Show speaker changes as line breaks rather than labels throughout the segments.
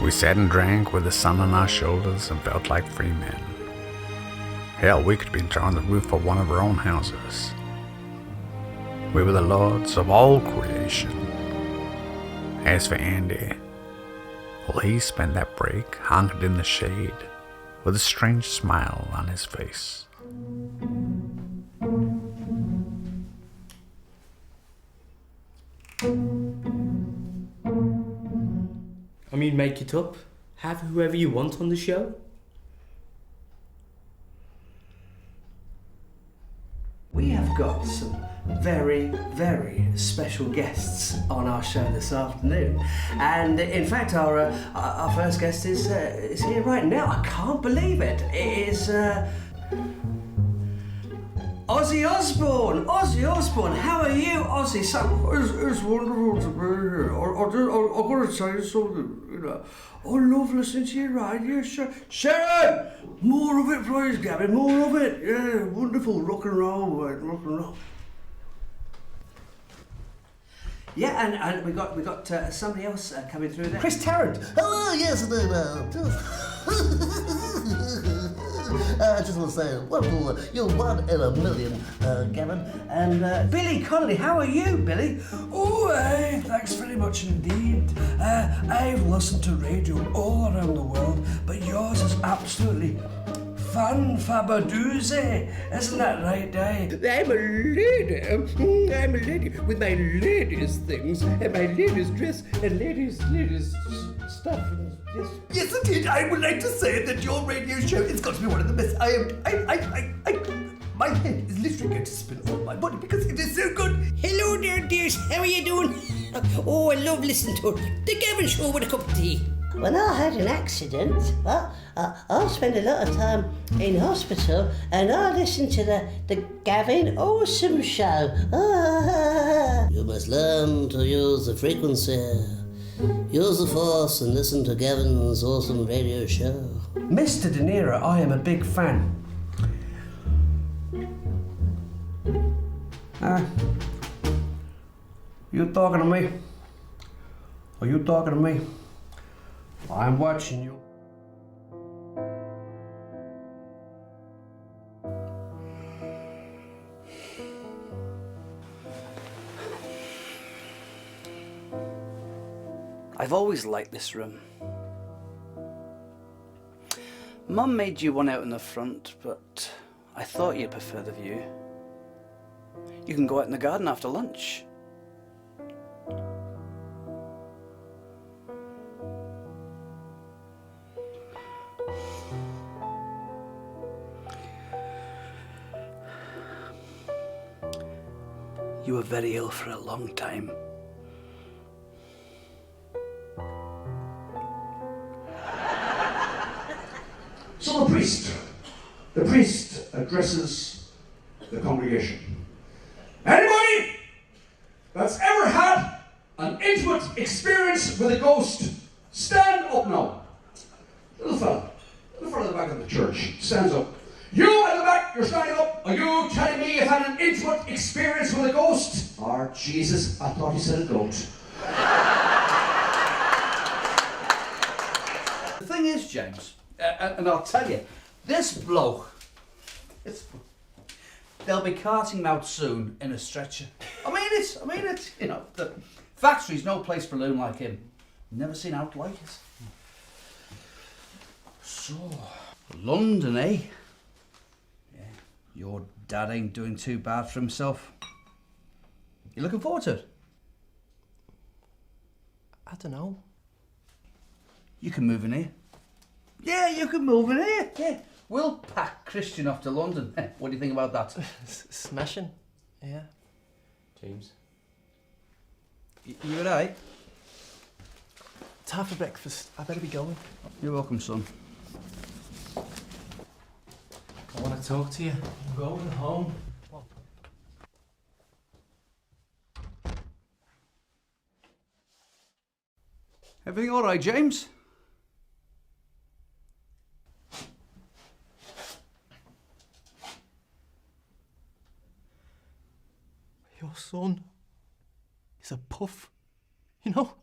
We sat and drank with the sun on our shoulders and felt like free men. Hell, we could have been on the roof of one of our own houses. We were the lords of all creation. As for Andy, well, he spent that break hunkered in the shade with a strange smile on his face.
I mean, make it up. Have whoever you want on the show.
We have got some very, very special guests on our show this afternoon. And in fact, our first guest is here right now. I can't believe it. It is Ozzy Osbourne. Ozzy Osbourne, how are you, Ozzy?
It's wonderful to be here. I'm going to tell you something, you know. I love listening to your radio show. Sharon! More of it, please, Gavin, more of it. Yeah, wonderful rock and roll, mate, rock and roll.
Yeah, and we got somebody else coming through there.
Chris Tarrant.
Oh, yes, I just want to say, wonderful, you're one in a million, Gavin.
And Billy Connolly, how are you, Billy?
Oh, hey, thanks very much indeed. I've listened to radio all around the world, but yours is absolutely fan-fabadoozy. Isn't that right, Dave?
I'm a lady with my ladies things and my ladies dress and ladies stuff.
Yes, indeed. I would like to say that your radio show has got to be one of the best. My head is literally going to spin off my body because it is so good.
Hello there, dears. How are you doing? Oh, I love listening to the Gavin Show with a cup of tea. When I had an accident, I spent a lot of time in hospital and I listened to the Gavin Awesome Show. You must learn to use the frequency. Use the force and listen to Gavin's awesome radio show.
Mr. De Niro, I am a big fan.
You talking to me? Are you talking to me? I'm watching you.
I've always liked this room. Mum made you one out in the front, but I thought you'd prefer the view. You can go out in the garden after lunch. You were very ill for a long time.
So the priest addresses the congregation. Anybody that's ever had an intimate experience with a ghost, stand up now. Little fella at the back of the church, stands up. You at the back, you're standing up. Are you telling me you've had an intimate experience with a ghost? Oh, Jesus, I thought he said a goat.
The thing is, James, and I'll tell you, this bloke, they'll be carting him out soon in a stretcher. I mean it, you know, the factory's no place for a loon like him. Never seen out like it. So, London, eh? Yeah, your dad ain't doing too bad for himself. You looking forward to it?
I don't know.
You can move in here. Yeah, you can move in here. Yeah. We'll pack Christian off to London. What do you think about that?
Smashing. Yeah.
James.
You alright?
Time for breakfast. I better be going.
You're welcome, son.
I want to talk to you.
I'm going home.
Everything alright, James?
Your son is a puff, you know?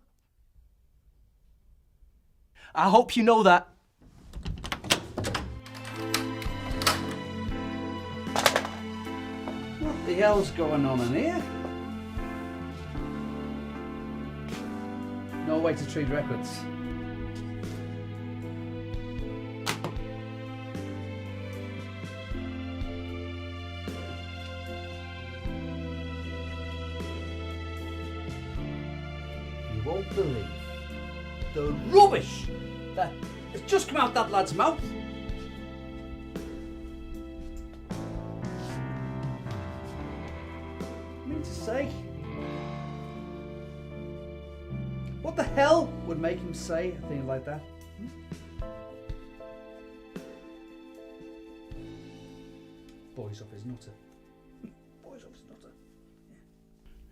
I hope you know that.
What the hell's going on in here? No way to treat records. You won't believe the rubbish that has just come out that lad's mouth. I mean to say, what the hell would make him say a thing like that? Boys up his nutter. Boys up his nutter.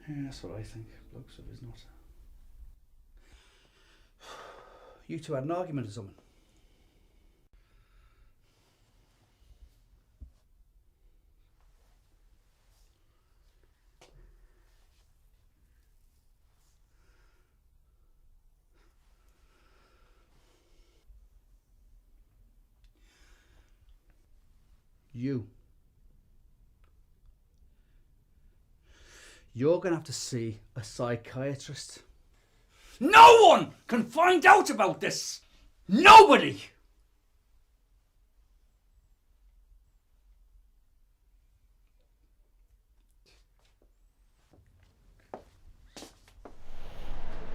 Yeah, that's what I think. Blokes up his nutter. You two had an argument or something? You're going to have to see a psychiatrist. No one can find out about this! Nobody!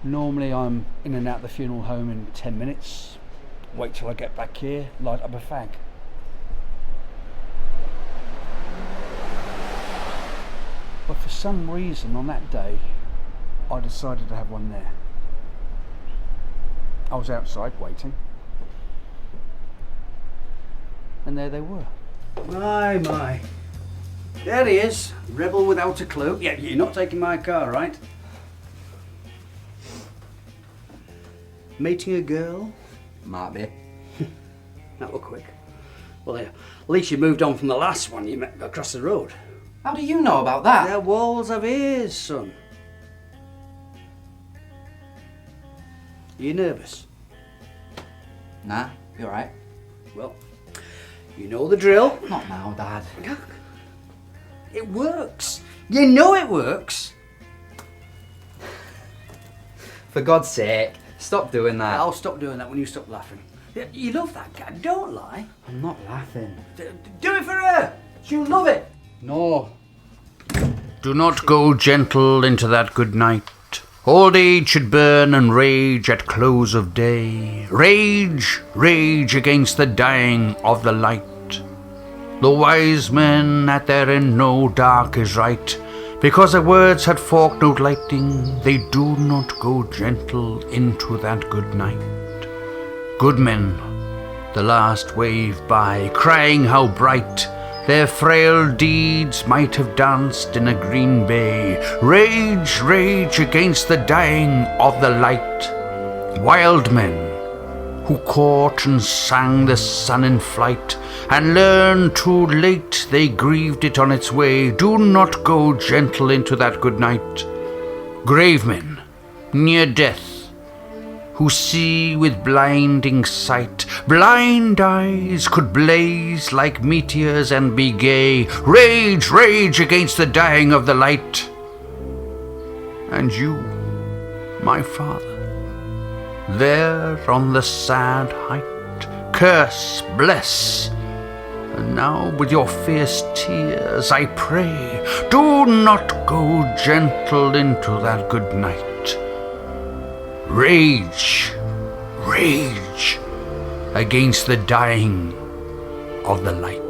Normally I'm in and out of the funeral home in 10 minutes. Wait till I get back here, light up a fag. But for some reason on that day, I decided to have one there. I was outside waiting. And there they were. My. There he is, rebel without a clue. Yeah, you're not taking my car, right? Meeting a girl?
Might be.
That were quick. Well, at least you moved on from the last one you met across the road.
How do you know about that?
They're walls of ears, son. You nervous?
Nah, you're right.
Well, you know the drill.
Not now, Dad.
It works. You know it works.
For God's sake, stop doing that.
I'll stop doing that when you stop laughing. You love that guy, don't lie.
I'm not laughing.
Do it for her. She'll love it. No.
Do not go gentle into that good night. Old age should burn and rage at close of day. Rage, rage against the dying of the light. The wise men at their end know dark is right. Because their words had forked out lightning, they do not go gentle into that good night. Good men, the last wave by, crying how bright their frail deeds might have danced in a green bay. Rage, rage against the dying of the light. Wild men who caught and sang the sun in flight, and learned too late they grieved it on its way. Do not go gentle into that good night. Grave men, near death, who see with blinding sight. Blind eyes could blaze like meteors and be gay. Rage, rage against the dying of the light. And you, my father, there on the sad height, curse, bless, and now with your fierce tears I pray, do not go gentle into that good night. Rage, rage against the dying of the light.